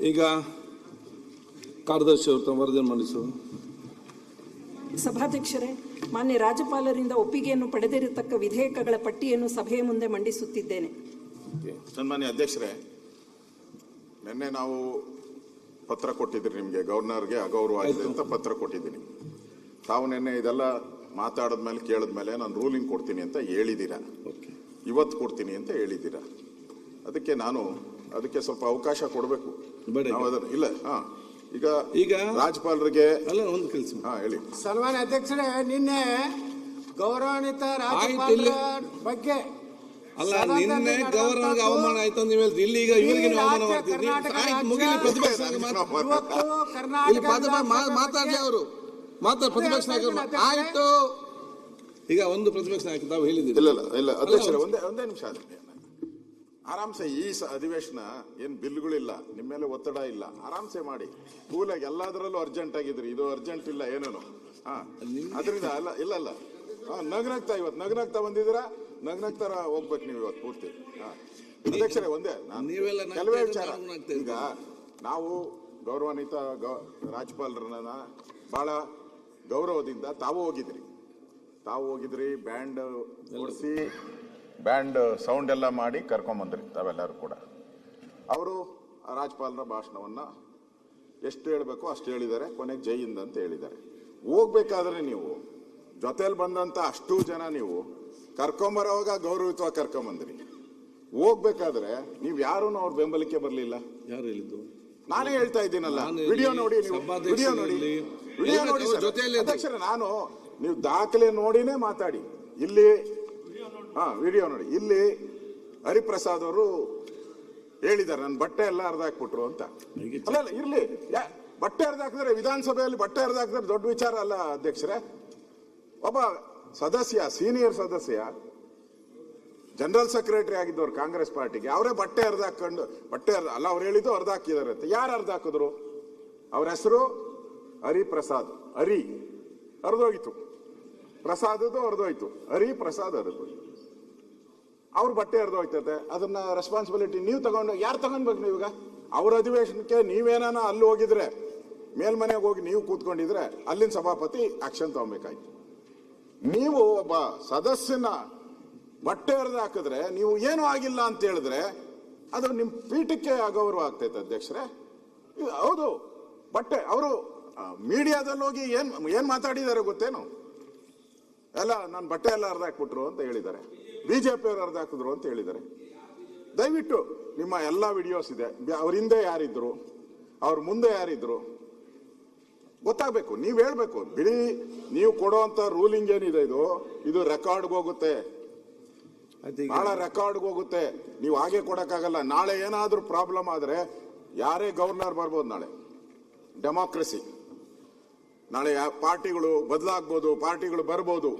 ಈಗ ಕಾರ್ಯದರ್ಶಿ ಅವರು ತಮ್ಮ ವರದಿಯನ್ನು ಮಂಡಿಸು. ಸಭಾಧ್ಯಕ್ಷರೇ, ಮಾನ್ಯ ರಾಜ್ಯಪಾಲರಿಂದ ಒಪ್ಪಿಗೆಯನ್ನು ಪಡೆದಿರತಕ್ಕ ವಿಧೇಯಕಗಳ ಪಟ್ಟಿಯನ್ನು ಸಭೆಯ ಮುಂದೆ ಮಂಡಿಸುತ್ತಿದ್ದೇನೆ. ಸನ್ಮಾನ್ಯ ಅಧ್ಯಕ್ಷರೇ, ನಿನ್ನೆ ನಾವು ಪತ್ರ ಕೊಟ್ಟಿದ್ದೀರಿ, ನಿಮಗೆ ಗವರ್ನರ್ಗೆ ಅಗೌರವ ಆಗಿದೆ ಅಂತ ಪತ್ರ ಕೊಟ್ಟಿದ್ದೀನಿ. ತಾವು ನಿನ್ನೆ ಇದೆಲ್ಲ ಮಾತಾಡಿದ್ಮೇಲೆ ಕೇಳಿದ್ಮೇಲೆ ನಾನು ರೂಲಿಂಗ್ ಕೊಡ್ತೀನಿ ಅಂತ ಹೇಳಿದ್ದೀರಾ, ಇವತ್ತು ಕೊಡ್ತೀನಿ ಅಂತ ಹೇಳಿದ್ದೀರಾ. ಅದಕ್ಕೆ ಸ್ವಲ್ಪ ಅವಕಾಶ ಕೊಡಬೇಕು. ಇಲ್ಲ ಈಗ ರಾಜ್ಯಪಾಲರಿಗೆ ಒಂದು ಕೆಲಸ ಹೇಳಿ. ಸನ್ಮಾನ್ಯ ಅಧ್ಯಕ್ಷರೇ, ನಿನ್ನೆ ಗೌರವಾನ್ವಿತ ರಾಜ್ಯಪಾಲರ ಬಗ್ಗೆ ನಿನ್ನೆ ಗವರ್ನರ್ಗೆ ಅವಮಾನ ಆಯ್ತು ಅಂತ ನೀವು ಇಲ್ಲಿ ಈಗ ಇವರಿಗೆ ಅವಮಾನ ಮಾಡ್ತಿದ್ರಿ. ಮಾತಾಡ್ಲಿ ಅವರು ಪ್ರತಿಪಕ್ಷ ನಾಯಕರು ಆಯ್ತು. ಈಗ ಒಂದು ಪ್ರತಿಪಕ್ಷ ನಾಯಕ ತಾವು ಹೇಳಿದ್ದೀರಿ. ಇಲ್ಲ ಅಧ್ಯಕ್ಷರೇ, ಒಂದೇ ನಿಮಿಷ. ಆರಾಮ್ಸೆ ಈ ಅಧಿವೇಶನ ಏನ್ ಬಿಲ್ಗಳಿಲ್ಲ, ನಿಮ್ಮ ಮೇಲೆ ಒತ್ತಡ ಇಲ್ಲ, ಆರಾಮ್ಸೆ ಮಾಡಿ ಕೂಲಾಗಿ. ಎಲ್ಲದರಲ್ಲೂ ಅರ್ಜೆಂಟ್ ಆಗಿದ್ರಿ, ಇದು ಅರ್ಜೆಂಟ್ ಇಲ್ಲ ಏನೇನು. ಅದರಿಂದ ಇಲ್ಲ ನಗ್ನಾಗ್ತಾ ಬಂದಿದ್ದೀರಾ, ನಗ್ನಾಗ್ತಾರ ಹೋಗ್ಬೇಕು ನೀವು ಇವತ್ತು ಪೂರ್ತಿ. ಅಧ್ಯಕ್ಷರೇ, ಒಂದೇ ಕೆಲವೇ ವಿಚಾರ. ಈಗ ನಾವು ಗೌರವಾನ್ವಿತ ರಾಜ್ಯಪಾಲರನ್ನ ಬಹಳ ಗೌರವದಿಂದ ತಾವು ಹೋಗಿದ್ರಿ, ಬ್ಯಾಂಡ್ ಓಡಿಸಿ ಬ್ಯಾಂಡ್ ಸೌಂಡ್ ಎಲ್ಲ ಮಾಡಿ ಕರ್ಕೊಂಬಂದ್ರಿ ತಾವೆಲ್ಲರೂ ಕೂಡ. ಅವರು ರಾಜ್ಯಪಾಲರ ಭಾಷಣವನ್ನ ಎಷ್ಟು ಹೇಳಬೇಕು ಅಷ್ಟು ಹೇಳಿದ್ದಾರೆ, ಕೊನೆಗೆ ಜೈ ಹಿಂದ್ ಅಂತ ಹೇಳಿದ್ದಾರೆ. ಹೋಗ್ಬೇಕಾದ್ರೆ ನೀವು ಜೊತೆಲಿ ಬಂದಂತ ಅಷ್ಟು ಜನ ನೀವು ಕರ್ಕೊಂಬರೋವಾಗ ಗೌರವಿತವಾಗಿ ಕರ್ಕೊಂಬಂದ್ರಿ. ಹೋಗ್ಬೇಕಾದ್ರೆ ನೀವು ಯಾರೂ ಅವ್ರ ಬೆಂಬಲಕ್ಕೆ ಬರಲಿಲ್ಲ. ಯಾರು ಹೇಳಿದ್ದು? ನಾನೇ ಹೇಳ್ತಾ ಇದ್ದೀನಲ್ಲ, ವಿಡಿಯೋ ನೋಡಿ ಅಧ್ಯಕ್ಷರೇ. ನೀವು ದಾಖಲೆ ನೋಡಿನೇ ಮಾತಾಡಿ. ಇಲ್ಲಿ ವಿಡಿಯೋ ನೋಡಿ. ಇಲ್ಲಿ ಹರಿಪ್ರಸಾದ್ ಅವರು ಹೇಳಿದ್ದಾರೆ, ನನ್ನ ಬಟ್ಟೆ ಎಲ್ಲ ಹರಿದಾಕ್ಬಿಟ್ರು ಅಂತ. ಅಲ್ಲ ಇರ್ಲಿ, ಬಟ್ಟೆ ಹರಿದಾಕಿದ್ರೆ ವಿಧಾನಸಭೆಯಲ್ಲಿ ಬಟ್ಟೆ ಹರಿದಾಕಿದ್ರೆ ದೊಡ್ಡ ವಿಚಾರ ಅಲ್ಲ ಅಧ್ಯಕ್ಷರೇ. ಒಬ್ಬ ಸದಸ್ಯ, ಸೀನಿಯರ್ ಸದಸ್ಯ, ಜನರಲ್ ಸೆಕ್ರೆಟರಿ ಆಗಿದ್ದವ್ರು ಕಾಂಗ್ರೆಸ್ ಪಾರ್ಟಿಗೆ, ಅವರೇ ಬಟ್ಟೆ ಹರಿದಾಕೊಂಡು ಅಲ್ಲ ಅವ್ರು ಹೇಳಿದ್ದು ಹರಿದಾಕಿದ್ದಾರೆ ಅಂತ. ಯಾರು ಹರಿದಾಕಿದ್ರು? ಅವ್ರ ಹೆಸರು ಹರಿಪ್ರಸಾದ್. ಹರಿದೋಯ್ತು, ಪ್ರಸಾದದ್ದು ಹರಿದೋಯ್ತು, ಹರಿಪ್ರಸಾದ್ ಹರಿದೋಯ್ತು. ಅವ್ರ ಬಟ್ಟೆ ಹರಿದೋಯ್ತದೆ. ಅದನ್ನ ರೆಸ್ಪಾನ್ಸಿಬಿಲಿಟಿ ನೀವು ಯಾರು ತಗೊಂಡ್ಬೇಕು? ನೀವೀಗ ಅವ್ರ ಅಧಿವೇಶನಕ್ಕೆ ನೀವೇನಾನ ಅಲ್ಲಿ ಹೋಗಿದ್ರೆ, ಮೇಲ್ಮನೆಗೆ ಹೋಗಿ ನೀವು ಕೂತ್ಕೊಂಡಿದ್ರೆ ಅಲ್ಲಿನ ಸಭಾಪತಿ ಆಕ್ಷನ್ ತಗೊಬೇಕಾಯ್ತು. ನೀವು ಒಬ್ಬ ಸದಸ್ಯನ ಬಟ್ಟೆ ಹರಿದು ಹಾಕಿದ್ರೆ, ನೀವು ಏನೂ ಆಗಿಲ್ಲ ಅಂತ ಹೇಳಿದ್ರೆ ಅದು ನಿಮ್ಮ ಪೀಠಕ್ಕೆ ಅಗೌರವ ಆಗ್ತೈತೆ ಅಧ್ಯಕ್ಷರೇ. ಹೌದು, ಬಟ್ಟೆ ಅವರು ಮೀಡಿಯಾದಲ್ಲಿ ಹೋಗಿ ಏನ್ ಮಾತಾಡಿದ್ದಾರೆ ಗೊತ್ತೇನು? ಎಲ್ಲ ನನ್ನ ಬಟ್ಟೆ ಎಲ್ಲ ಹರಿದಾಕ್ಬಿಟ್ರು ಅಂತ ಹೇಳಿದ್ದಾರೆ, ಬಿಜೆಪಿ ಅವರು ಹರಿದಾಕಿದ್ರು ಅಂತ ಹೇಳಿದ್ದಾರೆ. ದಯವಿಟ್ಟು ನಿಮ್ಮ ಎಲ್ಲ ವಿಡಿಯೋಸ್ ಇದೆ, ಅವ್ರ ಹಿಂದೆ ಯಾರಿದ್ರು, ಅವ್ರ ಮುಂದೆ ಯಾರಿದ್ರು ಗೊತ್ತಾಗಬೇಕು. ನೀವು ಹೇಳ್ಬೇಕು. ಬಿಡಿ, ನೀವು ಕೊಡುವಂತ ರೂಲಿಂಗ್ ಏನಿದೆ ಇದು ರೆಕಾರ್ಡ್ಗೆ ಹೋಗುತ್ತೆ, ಬಹಳ ರೆಕಾರ್ಡ್ಗೆ ಹೋಗುತ್ತೆ. ನೀವು ಹಾಗೆ ಕೊಡಕ್ಕಾಗಲ್ಲ. ನಾಳೆ ಏನಾದ್ರೂ ಪ್ರಾಬ್ಲಮ್ ಆದ್ರೆ ಯಾರೇ ಗವರ್ನರ್ ಬರ್ಬೋದು. ನಾಳೆ ಡೆಮಾಕ್ರಸಿ, ನಾಳೆ ಪಾರ್ಟಿಗಳು ಬದಲಾಗ್ಬೋದು, ಪಾರ್ಟಿಗಳು ಬರ್ಬೋದು,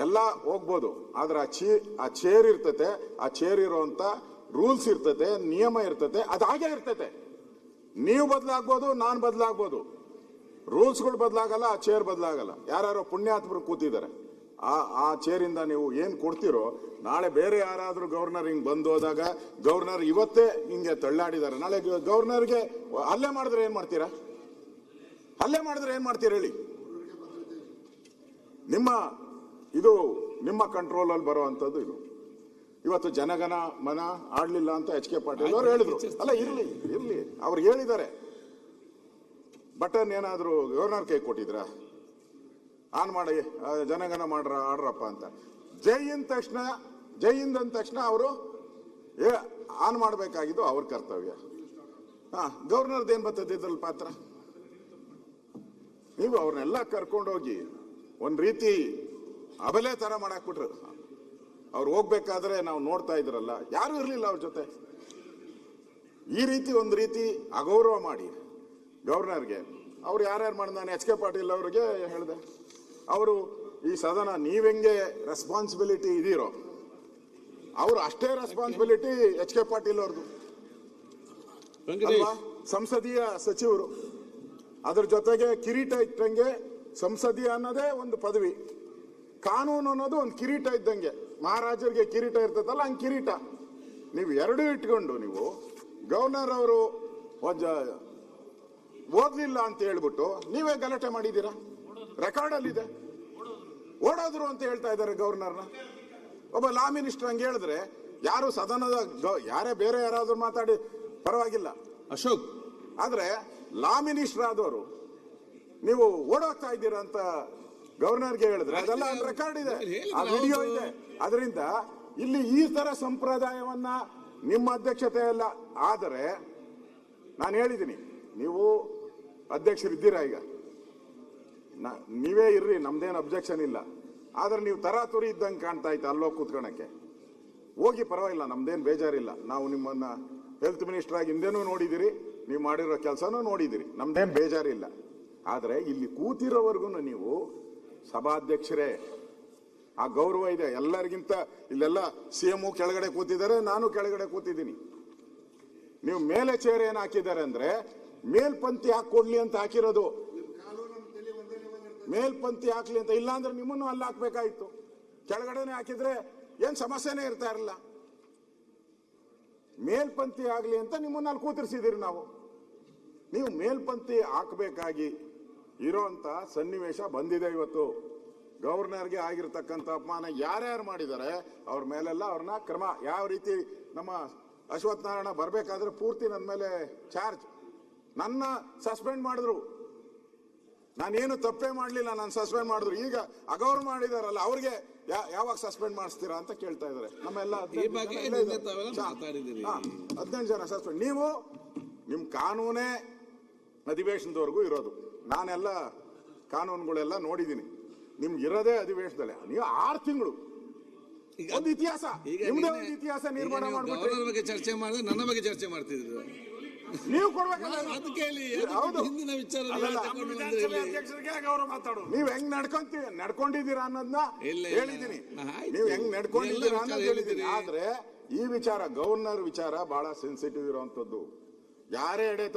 ಎಲ್ಲ ಹೋಗ್ಬೋದು. ಆದ್ರೆ ಆ ಚೇರ್ ಇರ್ತತೆ, ಆ ಚೇರ್ ಇರುವಂತ ರೂಲ್ಸ್ ಇರ್ತತೆ, ನಿಯಮ ಇರ್ತತೆ, ಅದು ಹಾಗೆ ಇರ್ತತೆ. ನೀವು ಬದಲಾಗ್ಬೋದು, ನಾನು ಬದಲಾಗ್ಬೋದು, ರೂಲ್ಸ್ಗಳು ಬದಲಾಗಲ್ಲ, ಆ ಚೇರ್ ಬದಲಾಗಲ್ಲ. ಯಾರು ಪುಣ್ಯಾತ್ಮರು ಕೂತಿದ್ದಾರೆ, ಆ ಚೇರಿಂದ ನೀವು ಏನ್ ಕೊಡ್ತಿರೋ, ನಾಳೆ ಬೇರೆ ಯಾರಾದ್ರೂ ಗವರ್ನರ್ ಹಿಂಗ್ ಬಂದು ಹೋದಾಗ, ಗವರ್ನರ್ ಇವತ್ತೇ ಹಿಂಗೆ ತಳ್ಳಾಡಿದ್ದಾರೆ, ನಾಳೆ ಗವರ್ನರ್ಗೆ ಹಲ್ಲೆ ಮಾಡಿದ್ರೆ ಏನ್ ಮಾಡ್ತೀರಾ? ಹೇಳಿ. ನಿಮ್ಮ ಕಂಟ್ರೋಲ್ ಅಲ್ಲಿ ಬರುವಂತದ್ದು ಇದು. ಇವತ್ತು ಜನಗಣ ಮನ ಆಡ್ಲಿಲ್ಲ ಅಂತ ಎಚ್ ಕೆ ಪಾಟೀಲ್ ಅವರು ಹೇಳಿದ್ರು. ಅಲ್ಲ ಇರ್ಲಿ, ಅವ್ರು ಹೇಳಿದ್ದಾರೆ. ಬಟನ್ ಏನಾದ್ರು ಗವರ್ನರ್ ಕೈ ಕೊಟ್ಟಿದ್ರ? ಆನ್ ಮಾಡಿ ಜನಗಣ ಆಡ್ರಪ್ಪ ಅಂತ. ಜೈ ಹಿಂದ್ ಅಂದ ತಕ್ಷಣ ಅವರು ಆನ್ ಮಾಡಬೇಕಾಗಿದ್ದು ಅವ್ರ ಕರ್ತವ್ಯ. ಗವರ್ನರ್ದು ಏನ್ ಬರ್ತದೆ ಇದ್ರಲ್ಲಿ ಪಾತ್ರ? ನೀವು ಅವ್ರನ್ನೆಲ್ಲ ಕರ್ಕೊಂಡೋಗಿ ಒಂದ್ ರೀತಿ ಅಬಲೆ ತರ ಮಾಡಾಕ್ಬಿಟ್ರು. ಅವ್ರು ಹೋಗ್ಬೇಕಾದ್ರೆ ನಾವು ನೋಡ್ತಾ ಇದ್ರಲ್ಲ, ಯಾರು ಇರ್ಲಿಲ್ಲ ಅವ್ರ ಜೊತೆ. ಈ ರೀತಿ ಒಂದು ರೀತಿ ಅಗೌರವ ಮಾಡಿ ಗವರ್ನರ್ಗೆ ಅವ್ರು ಯಾರ್ಯಾರು ಮಾಡಿ, ನಾನು ಎಚ್ ಕೆ ಪಾಟೀಲ್ ಅವರಿಗೆ ಹೇಳಿದೆ, ಅವರು ಈ ಸದನ ನೀವೆಂಗೆ ರೆಸ್ಪಾನ್ಸಿಬಿಲಿಟಿ ಇದೀರೋ ಅವರು ಅಷ್ಟೇ ರೆಸ್ಪಾನ್ಸಿಬಿಲಿಟಿ ಎಚ್ ಕೆ ಪಾಟೀಲ್ ಅವ್ರದ್ದು. ಸಂಸದೀಯ ಸಚಿವರು, ಅದ್ರ ಜೊತೆಗೆ ಕಿರೀಟ ಇಟ್ಟಂಗೆ ಸಂಸದೀಯ ಅನ್ನೋದೇ ಒಂದು ಪದವಿ, ಕಾನೂನು ಅನ್ನೋದು ಒಂದು ಕಿರೀಟ ಇದ್ದಂಗೆ. ಮಹಾರಾಜರಿಗೆ ಕಿರೀಟ ಇರ್ತದಲ್ಲ, ಹಂಗೆ ಕಿರೀಟ ನೀವು ಎರಡೂ ಇಟ್ಕೊಂಡು ನೀವು ಗವರ್ನರ್ ಅವರು ಓದ್ಲಿಲ್ಲ ಅಂತ ಹೇಳ್ಬಿಟ್ಟು ನೀವೇ ಗಲಾಟೆ ಮಾಡಿದ್ದೀರಾ. ರೆಕಾರ್ಡ್ ಅಲ್ಲಿ ಇದೆ. ಓಡೋದ್ರು ಅಂತ ಹೇಳ್ತಾ ಇದ್ದಾರೆ ಗವರ್ನರ್ನ. ಒಬ್ಬ ಲಾ ಮಿನಿಸ್ಟರ್ ಹಂಗೆ ಹೇಳಿದ್ರೆ ಯಾರು ಸದನದ ಯಾರೇ ಬೇರೆ ಯಾರಾದ್ರೂ ಮಾತಾಡಿ ಪರವಾಗಿಲ್ಲ ಅಶೋಕ್, ಆದ್ರೆ ಲಾ ಮಿನಿಸ್ಟರ್ ಆದವರು ನೀವು ಓಡೋಗ್ತಾ ಇದ್ದೀರಾ ಅಂತ ಗವರ್ನರ್ಗೆ ಹೇಳಿದ್ರೆ ಅದೆಲ್ಲ ರೆಕಾರ್ಡ್ ಇದೆ, ಆ ವಿಡಿಯೋ ಇದೆ. ಅದರಿಂದ ಇಲ್ಲಿ ಈ ತರ ಸಂಪ್ರದಾಯವನ್ನ ನಿಮ್ಮ ಅಧ್ಯಕ್ಷತೆ ಎಲ್ಲ ಆದರೆ ನಾನು ಹೇಳಿದ್ದೀನಿ, ನೀವು ಅಧ್ಯಕ್ಷರಿದ್ದೀರಾ ಈಗ, ನೀವೇ ಇರ್ರಿ, ನಮ್ದೇನು ಅಬ್ಜೆಕ್ಷನ್ ಇಲ್ಲ. ಆದ್ರೆ ನೀವು ತರಾತುರಿ ಇದ್ದಂಗೆ ಕಾಣ್ತಾ ಇತ್ತು ಅಲ್ಲೋಗಿ ಕೂತ್ಕೊಳಕ್ಕೆ. ಹೋಗಿ ಪರವಾಗಿಲ್ಲ, ನಮ್ದೇನು ಬೇಜಾರಿಲ್ಲ. ನಾವು ನಿಮ್ಮನ್ನ ಹೆಲ್ತ್ ಮಿನಿಸ್ಟರ್ ಆಗಿ ಹಿಂದೆನೂ ನೋಡಿದಿರಿ, ನೀವು ಮಾಡಿರೋ ಕೆಲಸನೂ ನೋಡಿದಿರಿ, ನಮ್ದೇನು ಬೇಜಾರಿಲ್ಲ. ಆದ್ರೆ ಇಲ್ಲಿ ಕೂತಿರೋವರೆಗೂ ನೀವು ಸಭಾಧ್ಯಕ್ಷರೇ, ಆ ಗೌರವ ಇದೆ ಎಲ್ಲರಿಗಿಂತ. ಇಲ್ಲೆಲ್ಲ CM ಕೆಳಗಡೆ ಕೂತಿದ್ದಾರೆ, ನಾನು ಕೆಳಗಡೆ ಕೂತಿದ್ದೀನಿ. ನೀವು ಮೇಲೆ ಚೇರ್ ಏನ್ ಹಾಕಿದ್ದಾರೆ ಅಂದ್ರೆ ಮೇಲ್ಪಂಕ್ತಿ ಹಾಕೊಡ್ಲಿ ಅಂತ ಹಾಕಿರೋದು. ಮೇಲ್ಪಂಕ್ತಿ ಹಾಕ್ಲಿ ಅಂತ, ಇಲ್ಲ ಅಂದ್ರೆ ನಿಮ್ಮನ್ನು ಅಲ್ಲಿ ಹಾಕ್ಬೇಕಾಯ್ತು. ಕೆಳಗಡೆನೆ ಹಾಕಿದ್ರೆ ಏನ್ ಸಮಸ್ಯೆನೇ ಇರ್ತಾ ಇರಲಿಲ್ಲ. ಮೇಲ್ಪಂಕ್ತಿ ಆಗ್ಲಿ ಅಂತ ನಿಮ್ಮನ್ನ ಅಲ್ಲಿ ಕೂತಿರ್ಸಿದಿರಿ ನಾವು. ನೀವು ಮೇಲ್ಪಂಕ್ತಿ ಹಾಕಬೇಕಾಗಿ ಇರೋಂತ ಸನ್ನಿವೇಶ ಬಂದಿದೆ ಇವತ್ತು. ಗವರ್ನರ್ಗೆ ಆಗಿರ್ತಕ್ಕಂಥ ಅಪಮಾನ ಯಾರ್ಯಾರು ಮಾಡಿದ್ದಾರೆ ಅವ್ರ ಮೇಲೆಲ್ಲ ಅವ್ರನ್ನ ಕ್ರಮ, ಯಾವ ರೀತಿ ನಮ್ಮ ಅಶ್ವಥ್ ನಾರಾಯಣ ಬರ್ಬೇಕಾದ್ರೆ ಪೂರ್ತಿ ನನ್ನ ಮೇಲೆ ಚಾರ್ಜ್, ನನ್ನ ಸಸ್ಪೆಂಡ್ ಮಾಡಿದ್ರು. ನಾನೇನು ತಪ್ಪೇ ಮಾಡಲಿಲ್ಲ, ನಾನು ಸಸ್ಪೆಂಡ್ ಮಾಡಿದ್ರು. ಈಗ ಅಗೌರವ ಮಾಡಿದಾರಲ್ಲ ಅವ್ರಿಗೆ ಯಾವಾಗ ಸಸ್ಪೆಂಡ್ ಮಾಡಿಸ್ತೀರಾ ಅಂತ ಕೇಳ್ತಾ ಇದಾರೆ. ನಮ್ಮೆಲ್ಲ 15 ಜನ ಸಸ್ಪೆಂಡ್. ನೀವು ನಿಮ್ ಕಾನೂನೇ ಅಧಿವೇಶನದವರೆಗೂ ಇರೋದು. ನಾನೆಲ್ಲ ಕಾನೂನುಗಳೆಲ್ಲ ನೋಡಿದ್ದೀನಿ. ನಿಮ್ಗೆ ಇರೋದೇ ಅಧಿವೇಶನದಲ್ಲೇ. ನೀವು 6 ತಿಂಗಳು ಒಂದು ಇತಿಹಾಸ, ನಿಮ್ದೇ ಒಂದು ಇತಿಹಾಸ ನಿರ್ಮಾಣ ಮಾಡ್ಬಿಟ್ಟು ಬಗ್ಗೆ ಚರ್ಚೆ ಮಾಡಿದ್ರೆ ನನ್ನ ಬಗ್ಗೆ ಚರ್ಚೆ ಮಾಡ್ತಿದ್ರು. ನೀವು ಕೊಡ್ಬೇಕಲ್ಲ. ನೀವ್ ಹೆಂಗ್ ನಡ್ಕೊಂಡಿದ್ದೀರಾ ಅನ್ನೋದನ್ನ ಹೇಳಿದೀನಿ. ನೀವು ಹೆಂಗ್ ನಡ್ಕೊಂಡಿದ್ದೀರಾ ಅನ್ನೋದು ಹೇಳಿದೀನಿ. ಆದ್ರೆ ಈ ವಿಚಾರ, ಗವರ್ನರ್ ವಿಚಾರ ಬಹಳ ಸೆನ್ಸಿಟಿವ್ ಇರುವಂತದ್ದು. ಯಾರೇ ಎಡೆತಡೆ